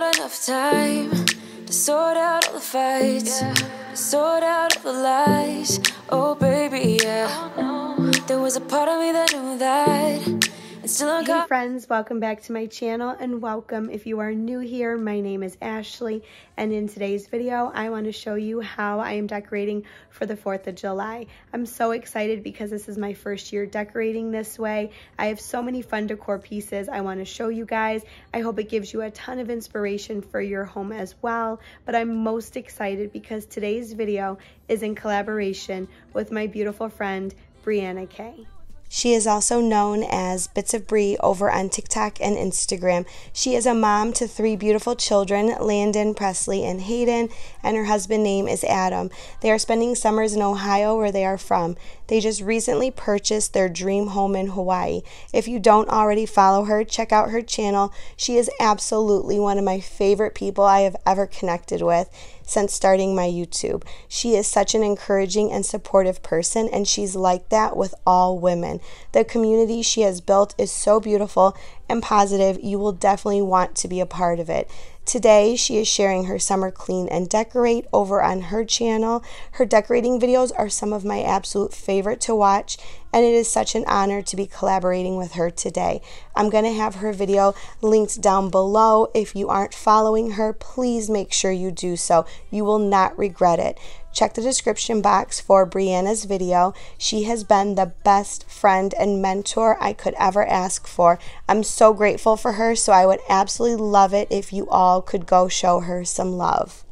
got enough time to sort out all the fights, to sort out all the lies. Oh baby, yeah. There was a part of me that knew that. Hey friends, welcome back to my channel, and welcome if you are new here. My name is Ashley, and in today's video I want to show you how I am decorating for the 4th of July. I'm so excited because this is my first year decorating this way. I have so many fun decor pieces I want to show you guys. I hope it gives you a ton of inspiration for your home as well, but I'm most excited because today's video is in collaboration with my beautiful friend Brianna K. She is also known as Bits of Brie over on TikTok and Instagram. She is a mom to 3 beautiful children, Landon, Presley, and Hayden, and her husband name is Adam. They are spending summers in Ohio, where they are from. They just recently purchased their dream home in Hawaii. If you don't already follow her, check out her channel. She is absolutely one of my favorite people I have ever connected with since starting my YouTube. She is such an encouraging and supportive person, and she's like that with all women. The community she has built is so beautiful and positive. You will definitely want to be a part of it. Today, she is sharing her summer clean and decorate over on her channel. Her decorating videos are some of my absolute favorite to watch, and it is such an honor to be collaborating with her today. I'm going to have her video linked down below. If you aren't following her, please make sure you do so. You will not regret it. Check the description box for Brianna's video. She has been the best friend and mentor I could ever ask for. I'm so grateful for her, so I would absolutely love it if you all could go show her some love.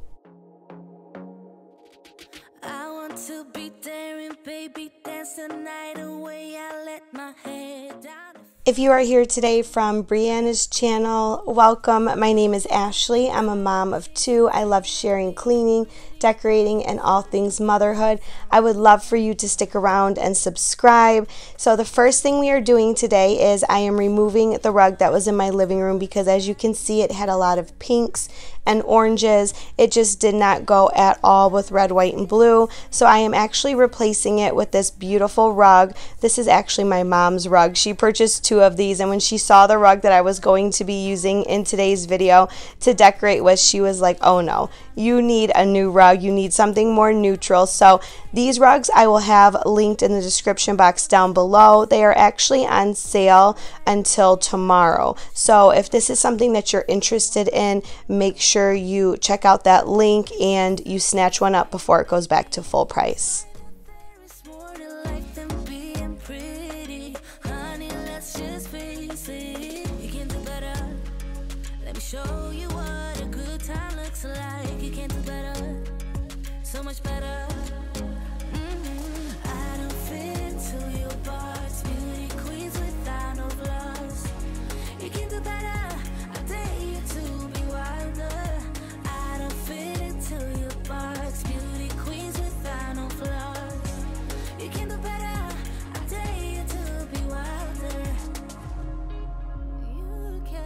I want to be daring, baby, dance the night away. I let my head down. If you are here today from Brianna's channel, welcome. My name is Ashley. I'm a mom of 2. I love sharing cleaning, decorating, and all things motherhood. I would love for you to stick around and subscribe. So the first thing we are doing today is I am removing the rug that was in my living room because, as you can see, it had a lot of pinks and oranges. It just did not go at all with red, white, and blue. So I am actually replacing it with this beautiful rug. This is actually my mom's rug. She purchased 2 of these, and when she saw the rug that I was going to be using in today's video to decorate with, she was like, oh no, you need a new rug. You need something more neutral. So these rugs I will have linked in the description box down below. They are actually on sale until tomorrow. So if this is something that you're interested in, make sure you check out that link and you snatch one up before it goes back to full price. Show you what a good time looks like. You can't do better, so much better. I don't fit into your box. Beauty queens without no flaws. You can do better. I dare you to be wilder. I don't fit into your box. Beauty queens without no flaws. You can do better. I dare you to be wilder. You can.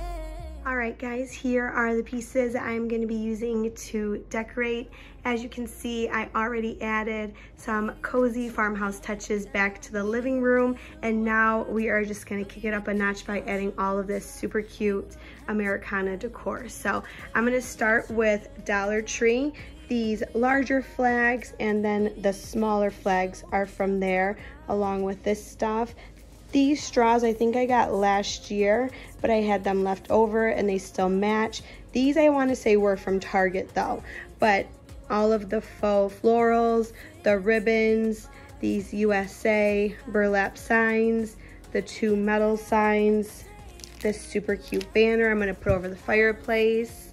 Alright guys, here are the pieces I'm going to be using to decorate. As you can see, I already added some cozy farmhouse touches back to the living room, and now we are just going to kick it up a notch by adding all of this super cute Americana decor. So I'm going to start with Dollar Tree. These larger flags and then the smaller flags are from there, along with this stuff. These straws I think I got last year, but I had them left over and they still match. These I want to say were from Target though, but all of the faux florals, the ribbons, these USA burlap signs, the 2 metal signs, this super cute banner I'm going to put over the fireplace,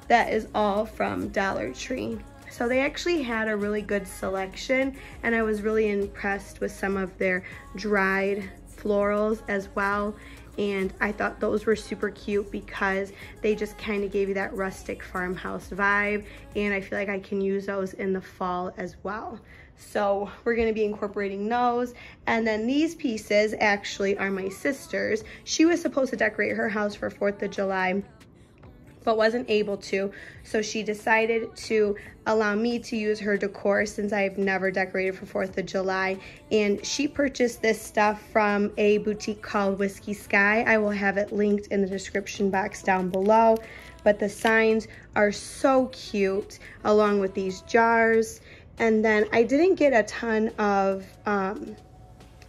that is all from Dollar Tree. So they actually had a really good selection, and I was really impressed with some of their dried florals as well. And I thought those were super cute because they just kind of gave you that rustic farmhouse vibe, and I feel like I can use those in the fall as well. So we're going to be incorporating those. And then these pieces actually are my sister's. She was supposed to decorate her house for 4th of July, but wasn't able to, so she decided to allow me to use her decor since I've never decorated for 4th of July. And she purchased this stuff from a boutique called Whisky. I will have it linked in the description box down below. but the signs are so cute along with these jars. And then I didn't get a ton of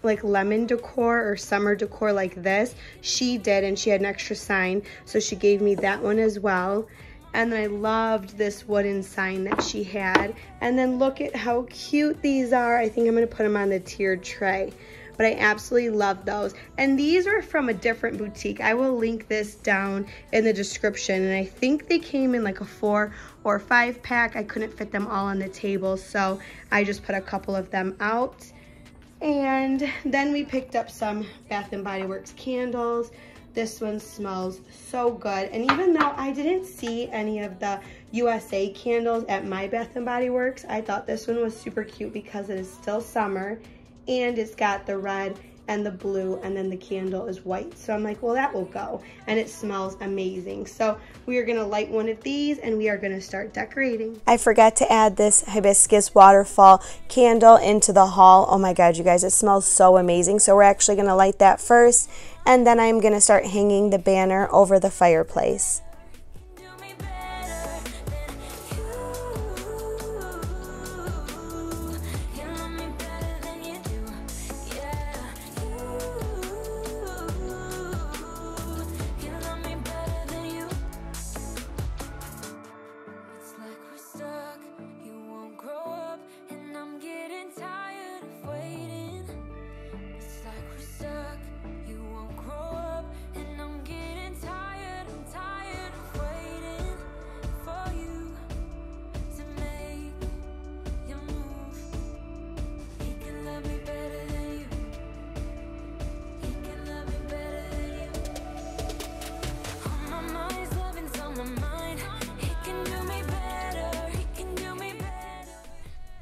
like lemon decor or summer decor like this. She did, and she had an extra sign, so she gave me that one as well. And then I loved this wooden sign that she had. And then look at how cute these are. I think I'm gonna put them on the tiered tray. But I absolutely love those. And these are from a different boutique. I will link this down in the description. And I think they came in like a 4 or 5 pack. I couldn't fit them all on the table, so I just put a couple of them out. And then we picked up some Bath & Body Works candles. This one smells so good. And even though I didn't see any of the USA candles at my Bath & Body Works, I thought this one was super cute because it is still summer and it's got the red and the blue, and then the candle is white. So I'm like, well, that will go. And it smells amazing. So we are gonna light one of these and we are gonna start decorating. I forgot to add this hibiscus waterfall candle into the haul. Oh my God, you guys, it smells so amazing. So we're actually gonna light that first, and then I'm gonna start hanging the banner over the fireplace.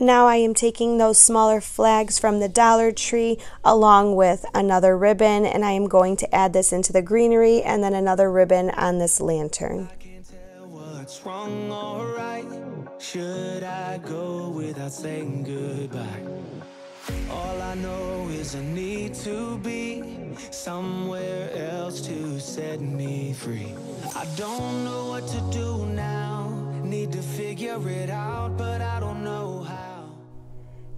Now I am taking those smaller flags from the Dollar Tree along with another ribbon, and I am going to add this into the greenery and then another ribbon on this lantern. I can't tell what's wrong or right. Should I go without saying goodbye? All I know is I need to be somewhere else to set me free. I don't know what to do now. Need to figure it out, but I don't know how.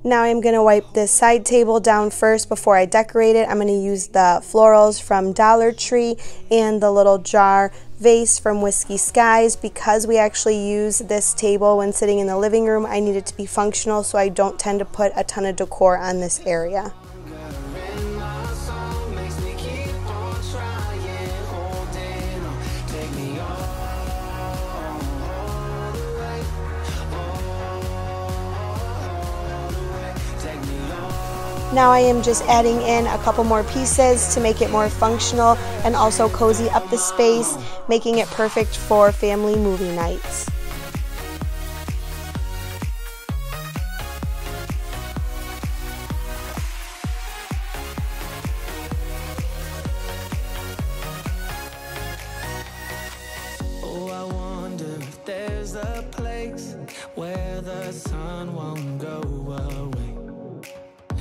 Now I'm going to wipe this side table down first before I decorate it. I'm going to use the florals from Dollar Tree and the little jar vase from Whisky Skies. Because we actually use this table when sitting in the living room, I need it to be functional, so I don't tend to put a ton of decor on this area. Now I am just adding in a couple more pieces to make it more functional and also cozy up the space, making it perfect for family movie nights. Oh, I wonder if there's a place where the sun won't go away.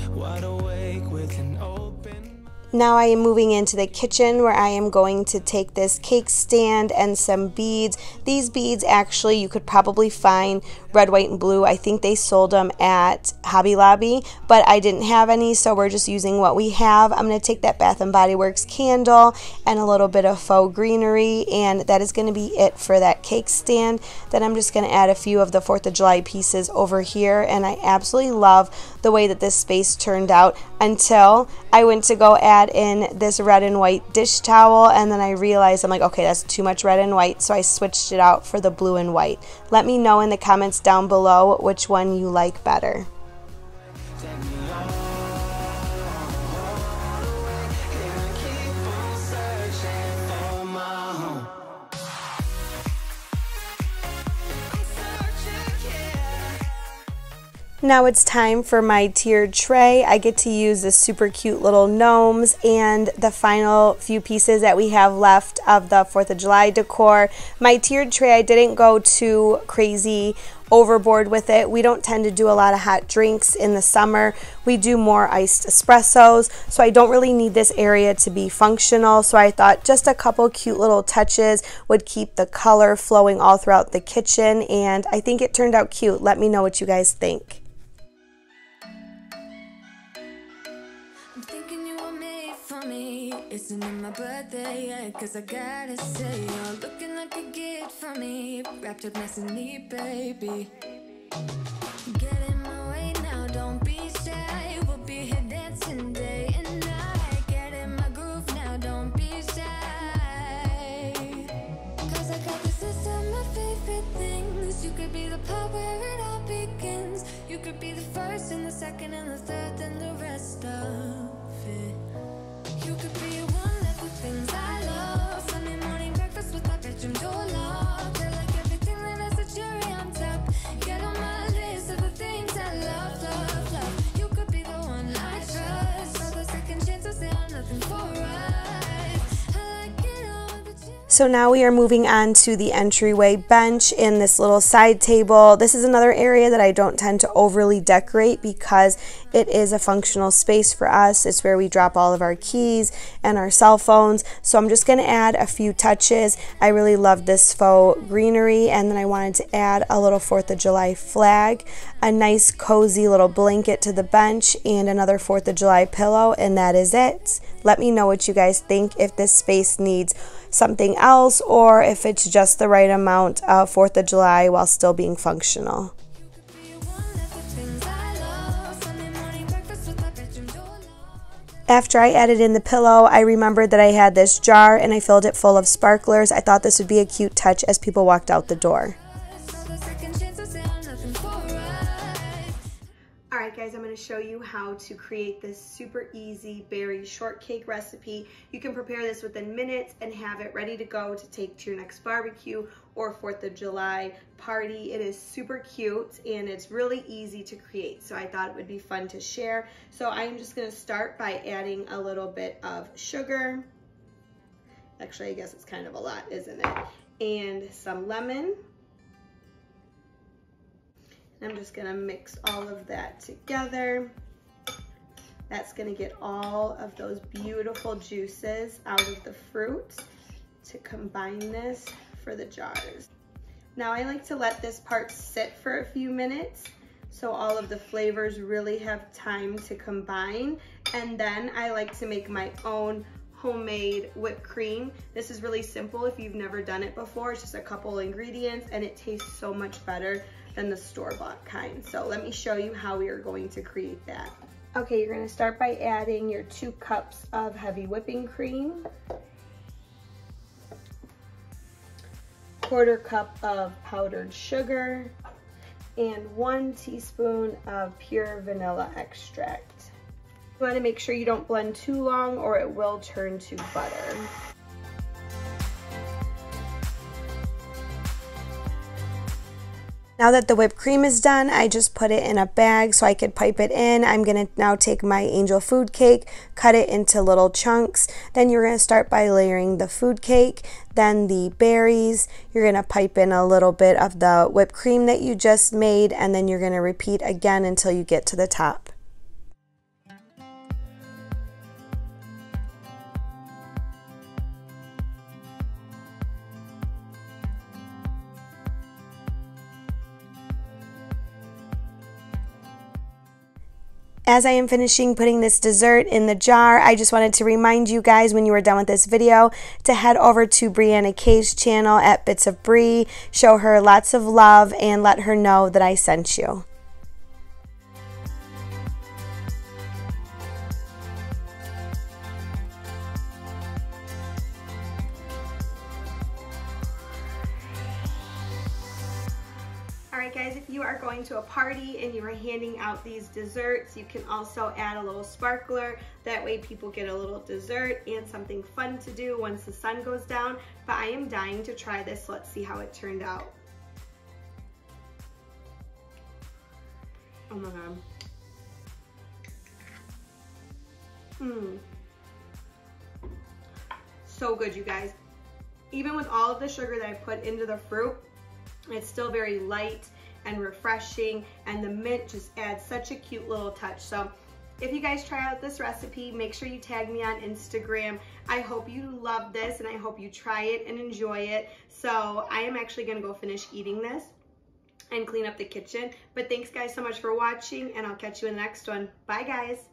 Wide awake with an open. Now I am moving into the kitchen where I am going to take this cake stand and some beads. These beads actually you could probably find red, white, and blue. I think they sold them at Hobby Lobby, but I didn't have any, so we're just using what we have. I'm going to take that Bath & Body Works candle and a little bit of faux greenery, and that is going to be it for that cake stand. Then I'm just going to add a few of the 4th of July pieces over here, and I absolutely love the way that this space turned out until I went to go add in this red and white dish towel, and then I realized, I'm like, okay, that's too much red and white, so I switched it out for the blue and white. Let me know in the comments down below which one you like better. Now it's time for my tiered tray. I get to use the super cute little gnomes and the final few pieces that we have left of the 4th of July decor. My tiered tray, I didn't go too crazy overboard with it. We don't tend to do a lot of hot drinks in the summer. We do more iced espressos, so I don't really need this area to be functional. So I thought just a couple cute little touches would keep the color flowing all throughout the kitchen, and I think it turned out cute. Let me know what you guys think. I'm thinking you were made for me. Isn't it my birthday yet? Cause I gotta say, you're looking like a gift for me. Wrapped up nice and neat, baby. Get in my way now, don't be shy. We'll be here dancing day and night. Get in my groove now, don't be shy. Cause I got this list of my favorite things. You could be the part where it all begins. You could be the first and the second and the third and the rest of it. You could be one of the things I love. Sunday morning breakfast with my bedroom door locked. I like everything that has a cherry on top. Get on my list of the things I love, love, love. You could be the one I trust. For the second chances, there are nothing for us. I like it all with the chance. So now we are moving on to the entryway bench and this little side table. This is another area that I don't tend to overly decorate because it is a functional space for us. It's where we drop all of our keys and our cell phones. So I'm just going to add a few touches. I really love this faux greenery, and then I wanted to add a little 4th of July flag, a nice cozy little blanket to the bench, and another 4th of July pillow, and that is it. Let me know what you guys think, if this space needs something else or if it's just the right amount of 4th of July while still being functional. After I added in the pillow, I remembered that I had this jar and I filled it full of sparklers. I thought this would be a cute touch as people walked out the door. Alright guys, I'm going to show you how to create this super easy berry shortcake recipe. You can prepare this within minutes and have it ready to go to take to your next barbecue or 4th of July party. It is super cute and it's really easy to create, so I thought it would be fun to share. So I'm just going to start by adding a little bit of sugar. Actually, I guess it's kind of a lot, isn't it? And some lemon. I'm just gonna mix all of that together. That's gonna get all of those beautiful juices out of the fruit to combine this for the jars. Now I like to let this part sit for a few minutes so all of the flavors really have time to combine, and then I like to make my own homemade whipped cream. This is really simple if you've never done it before. It's just a couple ingredients and it tastes so much better than the store-bought kind. So let me show you how we are going to create that. Okay, you're going to start by adding your 2 cups of heavy whipping cream, 1/4 cup of powdered sugar, and 1 teaspoon of pure vanilla extract. You want to make sure you don't blend too long or it will turn to butter. Now that the whipped cream is done, I just put it in a bag so I could pipe it in. I'm going to now take my angel food cake, cut it into little chunks. Then you're going to start by layering the food cake, then the berries. You're going to pipe in a little bit of the whipped cream that you just made, and then you're going to repeat again until you get to the top. As I am finishing putting this dessert in the jar, I just wanted to remind you guys when you are done with this video to head over to Brianna K's channel at Bits of Brie, show her lots of love, and let her know that I sent you. Alright guys, if you are going to a party and you are handing out these desserts, you can also add a little sparkler. That way people get a little dessert and something fun to do once the sun goes down. But I am dying to try this. Let's see how it turned out. Oh my god. So good, you guys. Even with all of the sugar that I put into the fruit, it's still very light and refreshing, and the mint just adds such a cute little touch. So if you guys try out this recipe, make sure you tag me on Instagram. I hope you love this and I hope you try it and enjoy it. So I am actually gonna go finish eating this and clean up the kitchen. But thanks guys so much for watching, and I'll catch you in the next one. Bye guys.